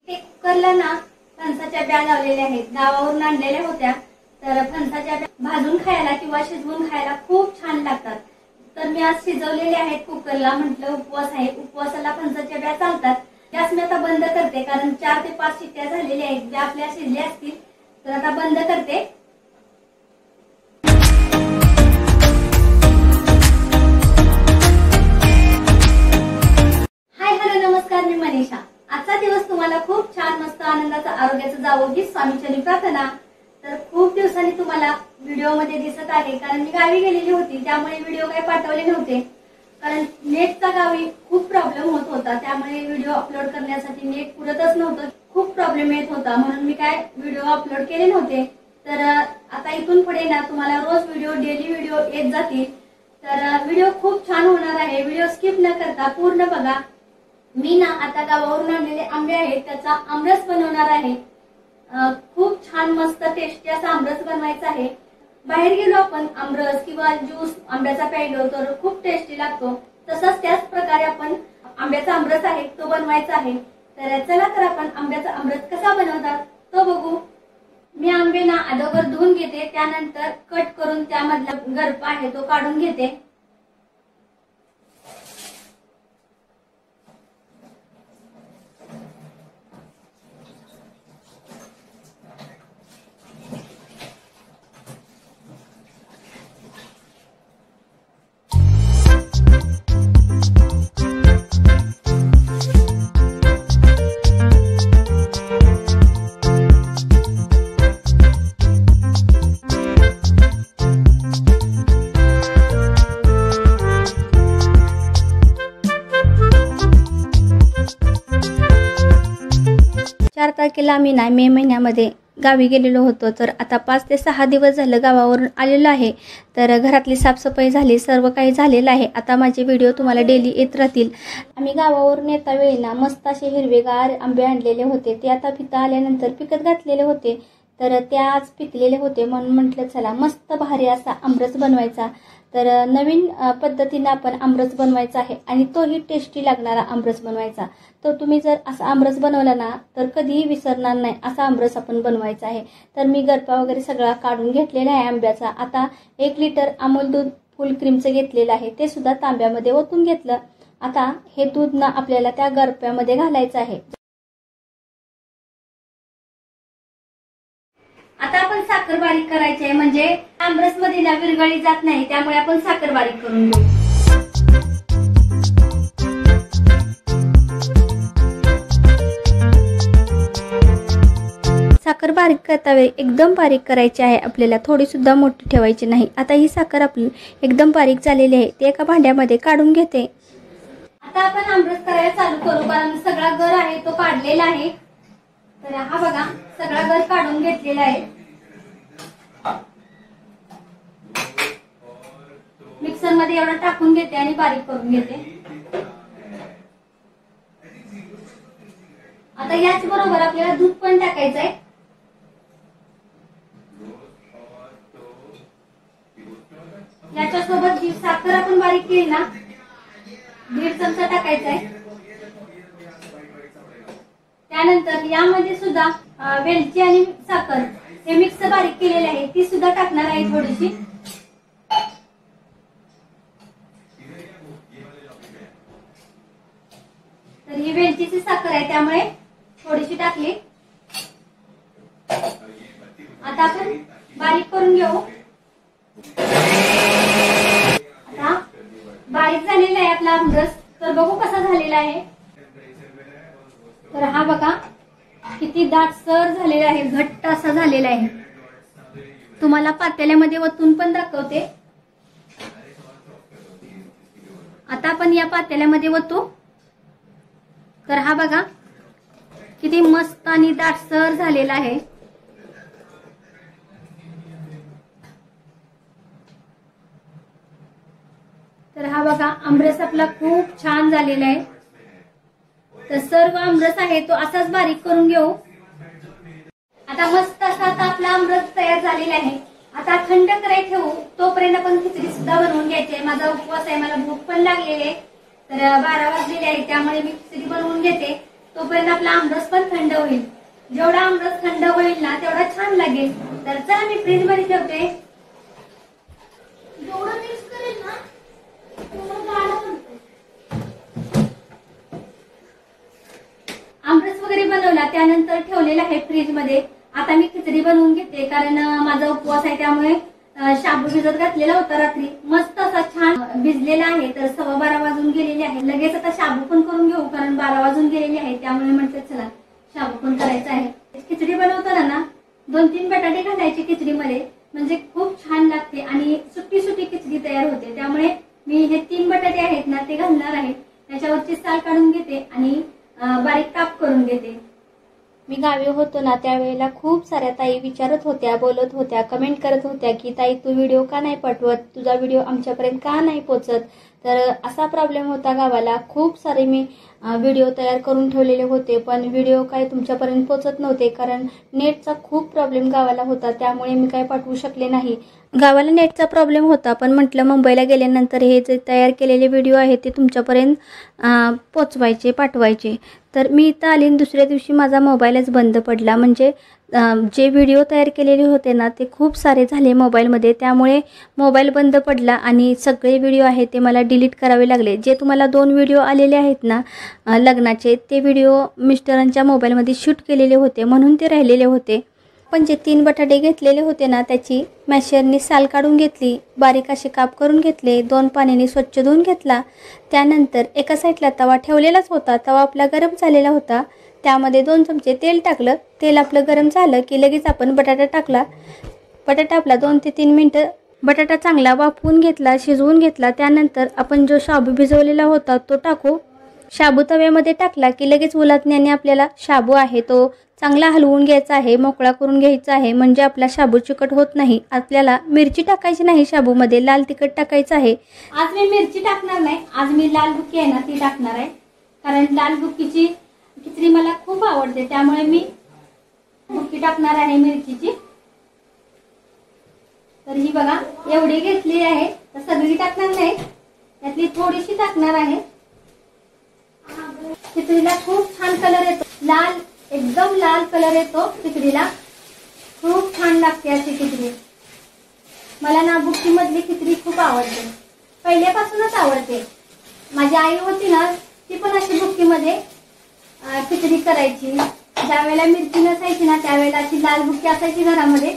कुकरला ना फणसाच्या ब्या लावलेल्या आहेत, गावावरून आणलेल्या होत्या। तर फणसाच्या ब्या भाजून खायला किंवा शिजवून खायला खूप छान लागतात। तर मी आज शिजवलेले आहेत कुकरला, म्हटलं उपवास आहे, उपवासाला फणसाच्या ब्या चालतात। गॅस मी आता बंद करते, कारण 4 ते 5 शिट्ट्या झालेल्या आहेत, ब्या आपल्या शिजल्या असतील। तर आता बंद करते। हाय हॅलो नमस्कार, मी मनीषा। आजचा दिवस तुम्हाला खूप छान मस्त आनंदाचा आरोग्याचा जावो ही स्वामीचरणी प्रार्थना। तर खूप दिवसांनी तुम्हाला व्हिडिओ मध्ये दिसत आहे, कारण मी गावी गेलेली होती, त्यामुळे व्हिडिओ काही पाठवले नव्हते। कारण नेटचा गावी खूप प्रॉब्लेम होत होता, त्यामुळे व्हिडिओ अपलोड करण्यासाठी नेट पुरतच नव्हतं, खूप प्रॉब्लेम येत होता, म्हणून मी काय व्हिडिओ अपलोड केले नव्हते। तर आता इथून पुढे ना तुम्हाला रोज व्हिडिओ, डेली व्हिडिओ येत जातील। तर व्हिडिओ खूप छान होणार आहे, व्हिडिओ स्किप न करता पूर्ण बघा। मी ना आता गावावरून आणलेले आंबे आहेत, त्याचा आमरस बनवणार आहे। खूप छान मस्त टेस्टी असा आमरस बनवायचा आहे। बाहेर गेलो आपण आमरस किंवा ज्यूस आंब्याचा प्यायलो तर खूप टेस्टी लागतो, तसंच त्याच प्रकारे आपण आंब्याचा आमरस आहे तो बनवायचा आहे। तर चला तर आपण आंब्याचा आमरस कसा बनवतात तो बघू। मी आंबे ना अगोदर धुवून घेते, त्यानंतर कट करून त्यामधला गरपा आहे तो काढून घेते। तारखेला आम्ही ना मे महिन्यामध्ये गावी गेलेलो होतो। तर आता 5 ते 6 दिवस झालं गावावरून आलेलो आहे। तर घरातली साफसफाई झाली, सर्व काही झालेलं आहे। आता माझे व्हिडिओ तुम्हाला डेली येत राहतील। आम्ही गावावरून येता वेळी ना मस्त असे हिरवेगार आंबे आणलेले होते, ते आता पिता आल्यानंतर पिकत घातलेले होते। तर ते आज पिकलेले होते, म्हणून म्हटलं चला मस्त भारी असा आमरस बनवायचा। तर नवीन पद्धतीने आपण आमरस बनवायचा आहे आणि तोही टेस्टी लागणारा आमरस बनवायचा। तर तुम्ही जर असा आमरस बनवला ना तर कधीही विसरणार नाही, असा आमरस आपण बनवायचा आहे। तर मी गरपा वगैरे सगळा काढून घेतलेला आहे आंब्याचा। आता 1 लिटर अमूल दूध फुल क्रीमचं घेतलेलं आहे, ते सुद्धा तांब्यामध्ये ओतून घेतलं। आता हे दूध ना आपल्याला त्या गरप्यामध्ये घालायचं आहे। आता आपण साखर बारीक करायची आहे, म्हणजे आमरस मध्ये ना विरघळली जात नाही, त्यामुळे आपण साखर बारीक करून घेऊ। साखर बारीक करता वेळी एकदम बारीक करायची आहे आपल्याला, थोडी सुद्धा मोठी ठेवायची नाही। आता ही साखर आपली एकदम बारीक झालेली आहे, ते एका भांड्यामध्ये काढून घेते। आता आपण आमरस करायला चालू करू, कारण सगळा गर आहे तो काढलेला आहे। तर हा बघा सगळा गर काढून घेतलेला आहे। मिक्सर मध्ये एवढा टाकून घेते आणि बारीक करून घेते। आता याच बरोबर आपल्याला दूध पण टाकायचं आहे। याच्या सोबत जी साखर आपण बारीक केली ना 1.5 चमचा टाकायचा आहे। त्यानंतर यामध्ये सुद्धा वेलची आणि साखर हे मिक्स बारीक केलेले आहे, ती सुद्धा टाकणार आहे थोडीशी। तर ही वेलचीची साखर आहे, त्यामुळे थोडीशी टाकली। आता आपण बारीक करून घेऊ। आता बारीक झालेला आहे आपला आमरस, तर बघू कसा झालेला आहे। तर हा बघा किती दाटसर झालेला आहे, घट्ट असा झालेला आहे। तुम्हाला पातेल्यामध्ये ओतून पण दाखवते। आता आपण या पातेल्यामध्ये ओतू। तर हा बघा किती मस्त आणि दाटसर झालेला आहे। तर हा बघा आमरस आपला खूप छान झालेला आहे। तर सर्व आमरस आहे तो असाच बारीक करून घेऊ। आता मस्त असा आपला आमरस तयार झालेला आहे। आता थंड करायला ठेवू, तोपर्यंत आपण खिचडी सुद्धा बनवून घ्यायची आहे। माझा उपवास आहे, मला भूक पण लागलेली आहे। तर 12 वाजलेले आहे, त्यामुळे मी खिचडी बनवून घेते। तोपर्यंत आपला आमरस पण थंड होईल. जेवढा आमरस थंड होईल ना तेवढा छान लागेल. तर चला मी फ्रीज मध्ये ठेवते. जेवढं मिक्स करेल ना तेवढं गाढ बनतं. आमरस वगैरे बनवला त्यानंतर ठेवलेला आहे फ्रीज मध्ये. आता मी खिचडी बनवून घेते कारण माझा उपवास आहे त्यामुळे शाबू भिजत घातलेला होता रात्री. मस्त असा छान भिजलेला आहे. तर 12:15 वाजून गेलेले आहे. लगेच आता शाबू पण करून घेऊ कारण 12 वाजून गेलेले आहे. त्यामुळे म्हटलं चला शाबू पण करायचा आहे. खिचडी बनवताना ना 2-3 बटाटे घालायचे खिचडीमध्ये म्हणजे खूप छान लागते आणि सुट्टी सुट्टी खिचडी तयार होते. त्यामुळे मी हे 3 बटाटे आहेत ना ते घालणार आहे. त्याच्यावरची साल काढून घेते आणि बारीक काप करून घेते. मी गावी होतो ना त्यावेळेला खूप साऱ्या ताई विचारत होत्या, बोलत होत्या, कमेंट करत होत्या की ताई तू व्हिडिओ का नाही पाठवत, तुझा व्हिडिओ आमच्यापर्यंत का नाही पोहोचत. तर असा प्रॉब्लेम होता गावाला. खूप सारे मी व्हिडिओ तयार करून ठेवलेले होते पण व्हिडिओ काय तुमच्यापर्यंत पोहोचत नव्हते कारण नेटचा खूप प्रॉब्लेम गावाला होता. त्यामुळे मी काय पाठवू शकले नाही. गावाला नेटचा प्रॉब्लेम होता पण म्हटलं मुंबईला गेल्यानंतर हे जे तयार केलेले व्हिडिओ आहेत ते तुमच्यापर्यंत पोचवायचे, पाठवायचे. तर मी इथं आली आणि दुसऱ्या दिवशी माझा मोबाईलच बंद पडला. म्हणजे जे व्हिडिओ तयार केलेले होते ना ते खूप सारे झाले मोबाईलमध्ये. त्यामुळे मोबाईल बंद पडला आणि सगळे व्हिडिओ आहेत ते मला डिलीट करावे लागले. जे तुम्हाला 2 व्हिडिओ आलेले आहेत ना लग्नाचे ते व्हिडिओ मिस्टरांच्या मोबाईलमध्ये शूट केलेले होते म्हणून ते राहिलेले होते. पण जे 3 बटाटे घेतलेले होते ना त्याची मॅशरनी साल काढून घेतली, बारीक असे काप करून घेतले, 2 पाण्याने स्वच्छ धुवून घेतला. त्यानंतर एका साईडला तवा ठेवलेलाच होता. तवा आपला गरम झालेला होता. त्यामध्ये 2 चमचे तेल टाकलं. तेल आपलं गरम झालं की लगेच आपण बटाटा टाकला. बटाटा आपला 2 ते 3 मिनटं बटाटा चांगला वाफवून घेतला, शिजवून घेतला. त्यानंतर आपण जो शाबू भिजवलेला होता तो टाकू. शाबू तव्यामध्ये टाकला की लगेच उलटण्याने आपल्याला शाबू आहे तो चांगला हलवून घ्यायचा आहे, मोकळा करून घ्यायचा आहे म्हणजे आपला शाबू चिकट होत नाही. आपल्याला मिरची टाकायची नाही शाबूमध्ये, लाल तिखट टाकायचं आहे. आज मी मिरची टाकणार नाही. आज मी लाल बुक्की आहे ना ती टाकणार आहे कारण लाल बुक्कीची खिचडी मला खूप आवडते. त्यामुळे मी बुक्की टाकणार आहे मिरचीची. तर ही बघा एवढी घेतली आहे. तर सगळी टाकणार नाही, त्यातली थोडीशी टाकणार आहे. खिचडीला खूप छान कलर येतो, लाल एकदम लाल कलर येतो खिचडीला. खूप छान लागते अशी खिचडी. मला ना बुक्की मधली खिचडी खूप आवडते, पहिल्यापासूनच आवडते. माझी आई होती ना ती पण अशी बुक्की मध्ये खिचडी करायची. ज्यावेळेला मिरची नसायची ना त्यावेळेला अशी लाल बुक्की असायची घरामध्ये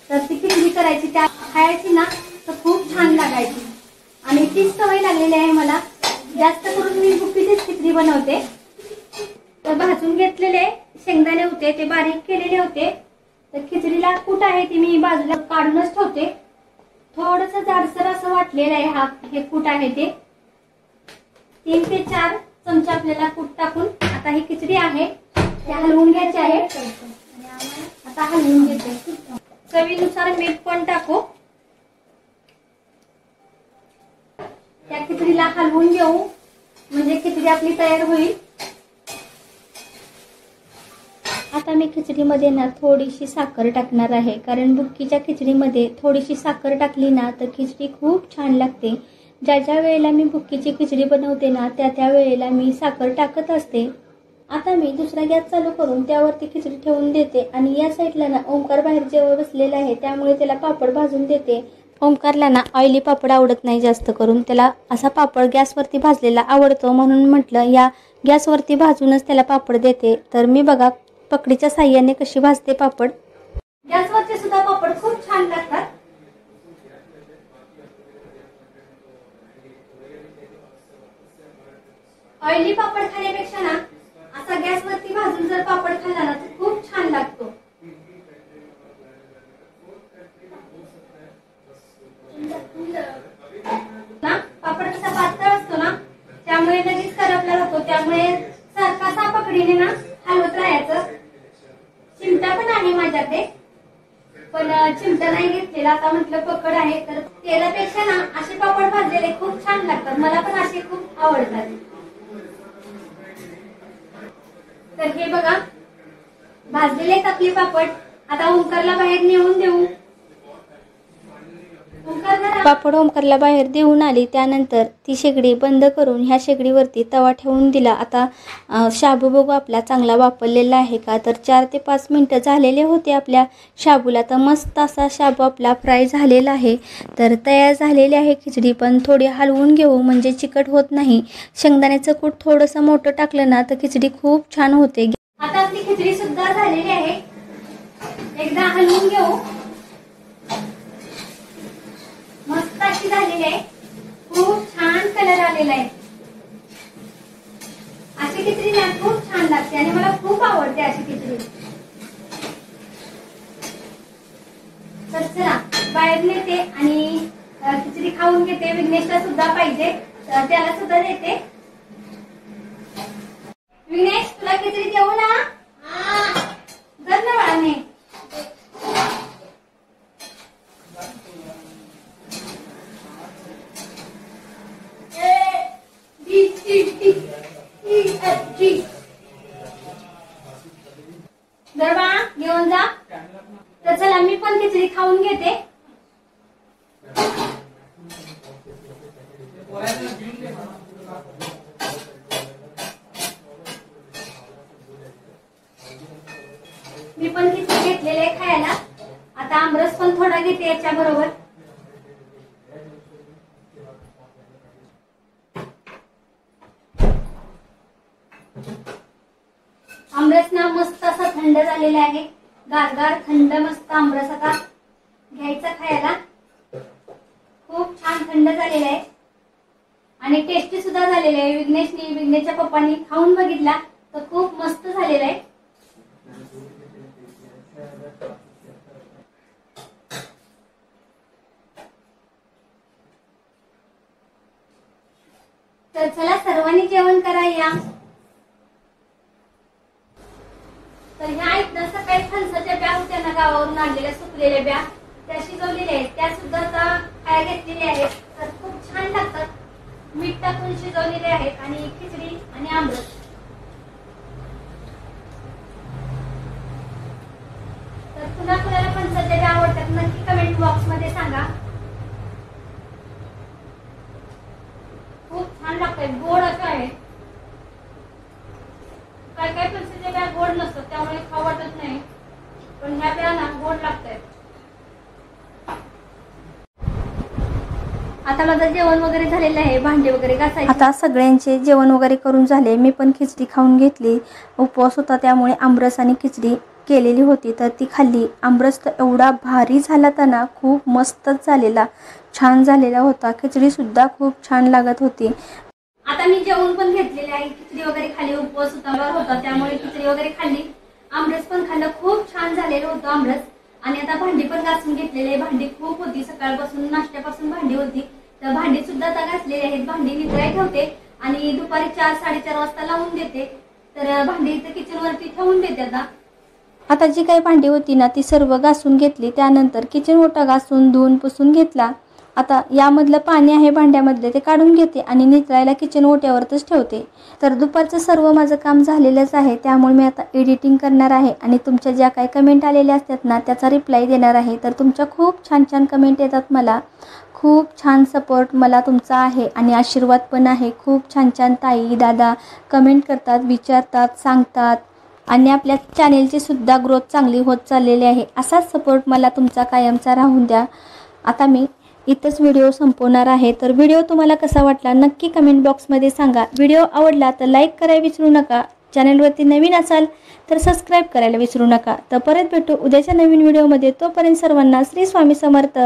तर ती खिचडी करायची, त्या खायची ना तर खूप छान लागायची. आणि तीच सवय लागलेली आहे मला. जास्त करून मी बुक्कीचीच खिचडी बनवते. तर भाजून घेतलेले शेंगदाणे होते ते बारीक केलेले होते. तर खिचडीला कूट आहे ती मी बाजूला काढूनच ठेवते. थोडंसं जाडसर असं वाटलेलं आहे हे कूट आहे ते. 3 ते 4 चमचे आपल्याला कूट टाकून आता ही खिचडी आहे ते हलवून घ्यायची आहे. आता हलवून घेते. चवीनुसार मीठ पण टाकू. त्या खिचडीला हलवून घेऊ म्हणजे खिचडी आपली तयार होईल. आता मी खिचडीमध्ये ना थोडीशी साखर टाकणार आहे कारण बुक्कीच्या खिचडीमध्ये थोडीशी साखर टाकली ना तर खिचडी खूप छान लागते. ज्या वेळेला मी बुक्कीची खिचडी बनवते ना त्या वेळेला मी साखर टाकत असते. आता मी दुसरा गॅस चालू करून त्यावरती खिचडी ठेवून देते आणि या साईडला ना ओंकार बाहेर जेव्हा बसलेला आहे त्यामुळे त्याला पापड भाजून देते. ओंकारला ना ऑइली पापड आवडत नाही जास्त करून, त्याला असा पापड गॅसवरती भाजलेला आवडतो म्हणून म्हटलं या गॅसवरती भाजूनच त्याला पापड देते. तर मी बघा पकडीच्या साह्याने कशी भाजते पापड. गॅसवरचे सुद्धा पापड खूप छान लागतात. ऑइली पापड खाण्यापेक्षा ना असा गॅसवरती भाजून जर पापड खाल्ला ना तर खूप छान लागतो. ना पापड कसा पातळ असतो ना त्यामुळे लगेच करपला जातो. त्यामुळे सारखा सा पकडीने ना हलवत राहायचं. चिमटा पण आहे माझ्याकडे पण चिमटा नाही घेतलेला. आता म्हटलं पकड आहे तर तेलापेक्षा ना असे पापड भाजलेले खूप छान लागतात. मला पण असे खूप आवडतात. तर हे बघा भाजलेले आपले पापड. आता ओंकारला बाहेर नेऊन देऊ. पापड ओमकारला बाहेर देऊन आली। त्यानंतर ती शेगडी बंद करून ह्या शेगडीवरती तवा ठेवून दिला। आता शाबू बघू आपला चांगला वापरलेला आहे का। तर 4 ते 5 मिनटं झालेले होते आपल्या शाबूला। तर मस्त असा शाबू आपला फ्राय झालेला आहे। तर तयार झालेली आहे खिचडी, पण थोडी हलवून घेऊ म्हणजे चिकट होत नाही। शेंगदाण्याचं कूट थोडंसं मोठं टाकलं ना तर खिचडी खूप छान होते। आता आपली खिचडी सुद्धा झालेली आहे, एकदा हलवून घेऊ। मस्त अशी झालेली आहे, खूप छान कलर आलेला आहे। अशी खिचडी ना खूप छान लागते आणि मला खूप आवडते अशी खिचडी। तर चला बाहेर नेते आणि खिचडी खाऊन घेते। विघ्नेशला सुद्धा पाहिजे, त्याला सुद्धा देते। विघ्नेश तुला खिचडी देऊ ना? जर ना बाळाने दरबा घेऊन जा। तर चला मी पण खिचडी खाऊन घेते। मी पण खिचडी घेतलेली आहे खायला। आता आमरस पण थोडा घेते याच्या बरोबर। आमरस ना मस्त असा थंड झालेला आहे, गारगार थंड मस्त आमरस आता घ्यायचा खायला। खूप छान थंड झालेला आहे आणि टेस्टी सुद्धा झालेला आहे। विघ्नेशच्या पप्पांनी खाऊन बघितला तर खूप मस्त झालेला आहे। तर चला सर्वांनी जेवण करा या। तर ह्या इथं सकाळी फणसाच्या ब्या होत्या ना, गावावरून आणलेल्या सुकलेल्या ब्या, त्या शिजवलेल्या आहेत, त्या सुद्धा आता खायला घेतलेल्या आहेत। तर खूप छान लागतात, मीठ टाकून शिजवलेले आहेत आणि खिचडी आणि आमरस। तर कुणाला फणसाच्या ब्या आवडतात नक्की कमेंट बॉक्स मध्ये सांगा। खूप छान लागतात, गोड असं आहे। काय काय फणसाच्या ब्या गोड नसतात त्यामुळे खाऊ वाटत नाही, पण ह्या ब्या ना गोड लागतात। आता माझं जेवण वगैरे झालेलं आहे, भांडे वगैरे घासायचे। आता सगळ्यांचे जेवण वगैरे करून झाले। मी पण खिचडी खाऊन घेतली, उपवास होता त्यामुळे आमरस आणि खिचडी केलेली होती तर ती खाल्ली। आमरस तर एवढा भारी झाला तर ना, खूप मस्तच झालेला, छान झालेला होता। खिचडी सुद्धा खूप छान लागत होती। आता मी जेवण पण घेतलेले आहे, खिचडी वगैरे खाल्ली, उपवास होता त्यामुळे खिचडी वगैरे खाल्ली, आमरस पण खाल्लं, खूप छान झालेलं होतं आमरस। आणि आता भांडी पण घासून घेतलेले, भांडी खूप होती, सकाळपासून नाश्त्यापासून भांडी होती, तर भांडी सुद्धा आता घासलेली आहेत। भांडी नितळाय ठेवते आणि दुपारी 4-4:30 वाजता लावून देते। तर भांडी इथे किचन वरती ठेवून देते। आता जी काही भांडी होती ना ती सर्व घासून घेतली। त्यानंतर किचन ओटा घासून धुवून पुसून घेतला। आता यामधलं पाणी आहे भांड्यामधले ते काढून घेते आणि नितळायला किचन ओट्यावरच ठेवते। तर दुपारचं सर्व माझं काम झालेलंच आहे, त्यामुळे मी आता एडिटिंग करणार आहे आणि तुमच्या ज्या काही कमेंट आलेल्या असतात ना त्याचा रिप्लाय देणार आहे। तर तुमच्या खूप छान छान कमेंट येतात, मला खूप छान सपोर्ट मला तुमचा आहे आणि आशीर्वाद पण आहे। खूप छान छान ताई दादा कमेंट करतात, विचारतात, सांगतात आणि आपल्या चॅनेलची सुद्धा ग्रोथ चांगली होत चाललेली आहे। असाच सपोर्ट मला तुमचा कायमचा राहून द्या। आता मी इथंच व्हिडिओ संपवणार आहे। तर व्हिडिओ तुम्हाला कसा वाटला नक्की कमेंट बॉक्समध्ये सांगा। व्हिडिओ आवडला तर लाईक करायला विसरू नका, चॅनेलवरती नवीन असाल तर सबस्क्राईब करायला विसरू नका। तर परत भेटू उद्याच्या नवीन व्हिडिओमध्ये, तोपर्यंत सर्वांना श्री स्वामी समर्थ।